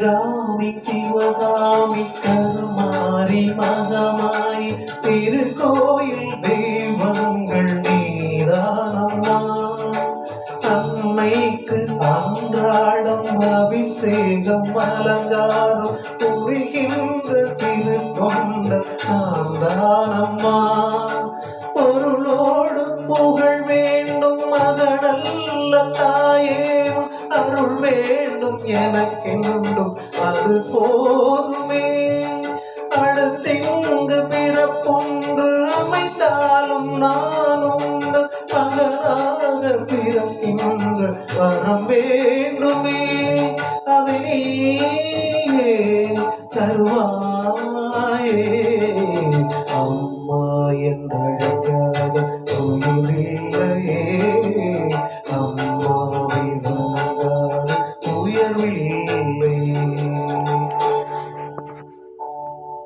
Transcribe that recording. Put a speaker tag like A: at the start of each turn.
A: அபிராமி சிவகாமி கருமாரி மகமாய் திருக்கோயில் தெய்வங்கள் நீதானம்மா. அன்னைக்கு அன்றாடம் அபிஷேகம் அலங்காரம் புரிகின்ற சிறு தொண்டர் நான்தானம்மா. பொருளோடு புகழ் வேண்டும் மகனல்ல தாயே, அருள் வேண்டும் எனக்கென்றும் அது போதுமே. அடுத்திங்கு பிறப்பொன்று அமைத்தாலும் நானும் மகனாக பிறக்கின்ற வரம் வேண்டுமே. அதை நீயே தருவாயே. அம்மா என்றழைக்காத கோயிலில்லையே,